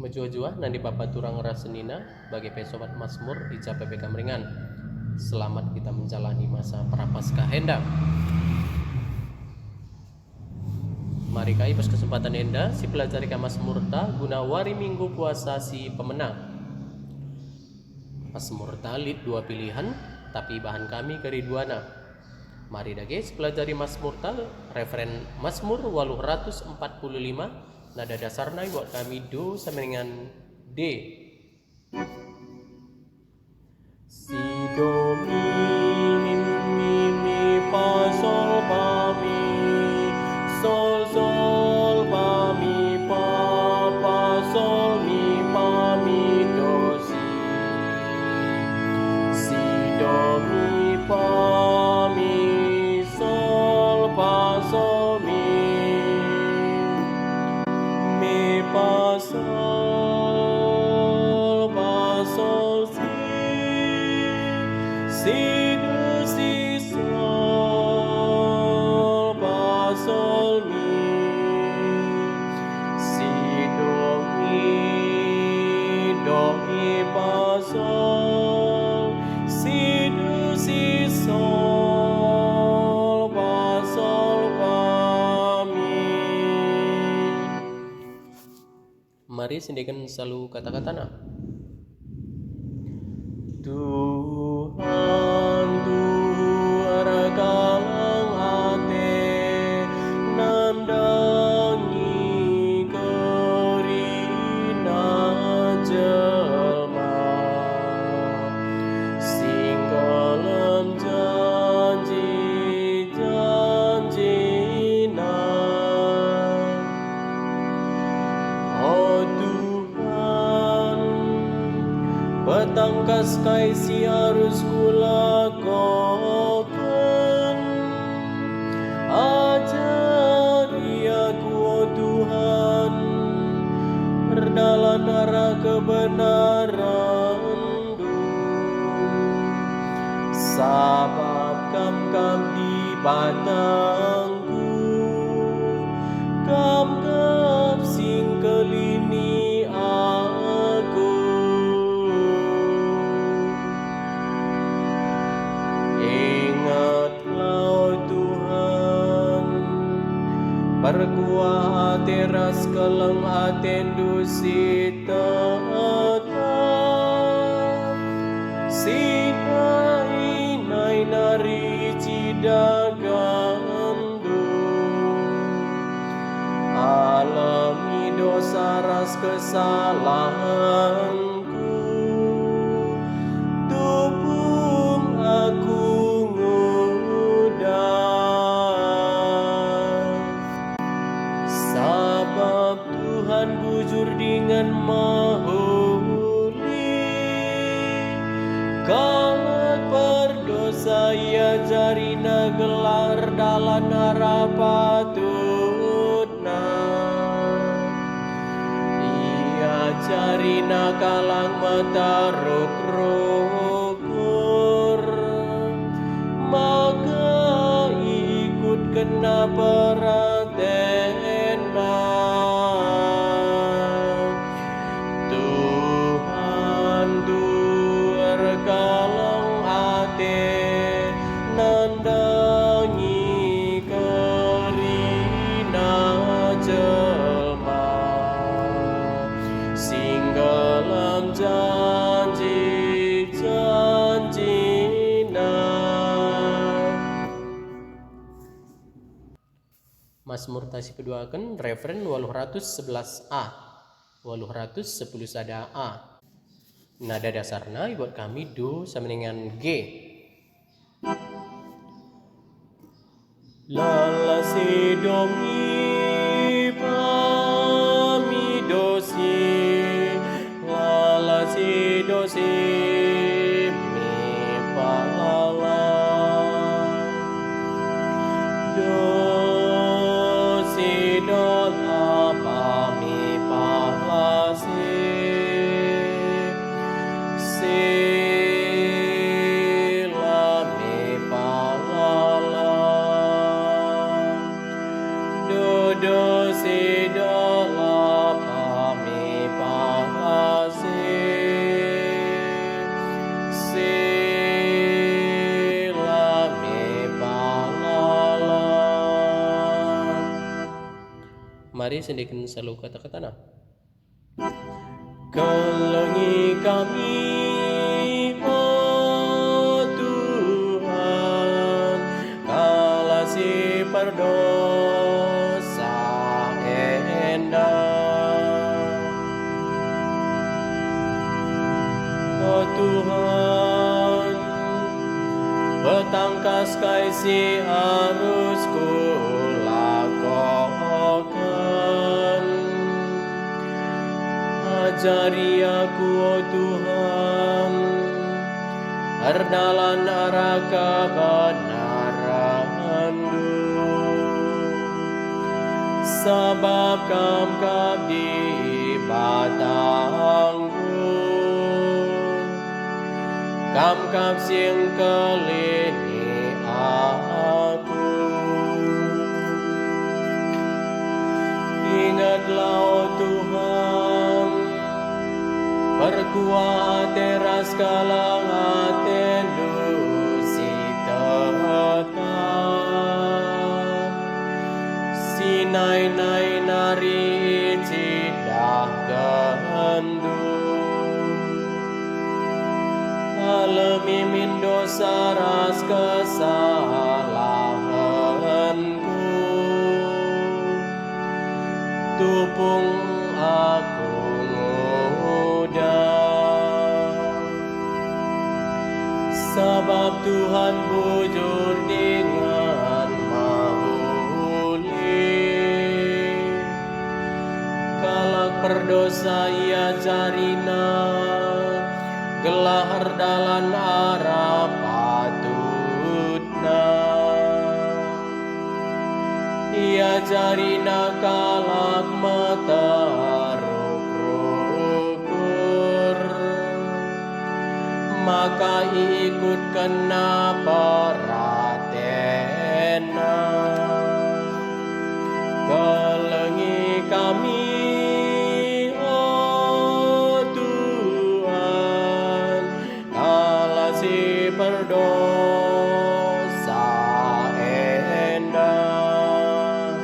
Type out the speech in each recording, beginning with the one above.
Menjua-jua nandi Bapak turang rasenina bagi pesobat Mazmur Ica PPK Meringan. Selamat kita menjalani masa prapaskah hendak. Mari kai pas kesempatan enda si pelajari ka Mazmurta guna wari minggu puasa si pemenang. Mazmurta lid dua pilihan tapi bahan kami keriduana. Mari dage pelajari Mazmurta referen Mazmur 845 nada dasarna buat kami do sama D. Si do mi mi fa sol fa mi sol sol fa mi fa sol mi fa mi do si do mi fa mi sol fa sol mi fa sol si do si sol fa sol mi si do mi fa sol si do si sol fa mi. Mari sindikan selalu kata-kata na. Tuhan arakalang ate nandangi kerina jelma singgalam janji-janjina. Oh Tuhan, petangkas kai si harus kulakukan. Ajari aku oh Tuhan, berdalan arah kebenaran. Sabab kam di batangku, kam sing kelini aku. Ingatlah Tuhan, perkuah teras keleng atendu sita sinai nari cidagandu alami dosa ras kesalahanku tupung aku ngudah sabab Tuhan bujur dengan mahuli kalat berdosa ia jarina gelar dalan harapatutna ia jarina kalang mata rukur maka ikut kena peratena. Tuhan kalang ate nandangi kerina jelma singgalam janji-janjina. Mazmur tasi peduakan referen 811a 810 sada a. Nada dasarna buat kami do sama dengan G. La si do mi fa mi do si la si do si mi fa la do si do la fa mi fa la si la mi fa la la do sendikin selalu kata-kata na. Kelengi kami, oh Tuhan, kala si perdosa endah. Oh Tuhan, petangkas kaisi harusku lakukan. Ajari aku, oh Tuhan, herdalan arah kebenaran-Mu. Sebab kam di batangku, kam sing kelini aku. Ingatlah, oh Tuhan, perkuat teras kalang atendu si tetap. Sinai-nai nari cidah kehendu. Alami min dosa ras kesalahanku. Tupung aku sebab Tuhan bujur dengan mahuli. Kalak perdosa ia jarina, gelahar dalan arah patutna. Ia jarina kalak meteruk-rukur, maka ikut kena peratena. Kelengi kami, oh Tuhan, kala si perdosa endah.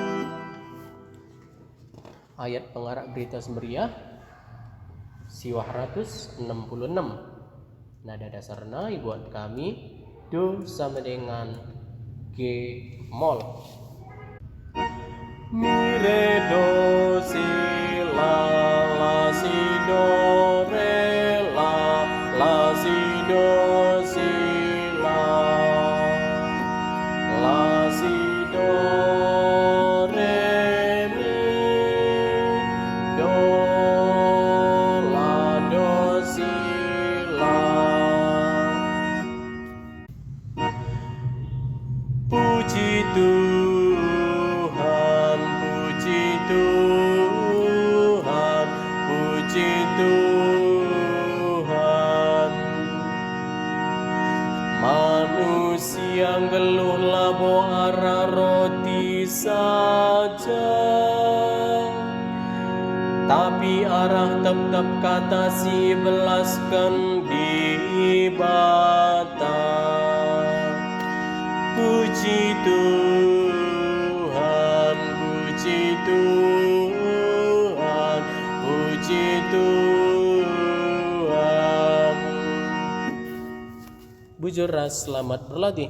Ayat pengarang berita semeriah Siwah 166. Nada dasarna buat kami do sama dengan G mol. Mi re do si la si do re la si do si la si do re mi do la do si la. Puji Tuhan, puji Tuhan, puji Tuhan. Manusia geluh labo arah roti saja, tapi arah tetap kata si belaskan di bata. Puji Tuhan, puji Tuhan, puji Tuhan. Bujur ras selamat berlatih.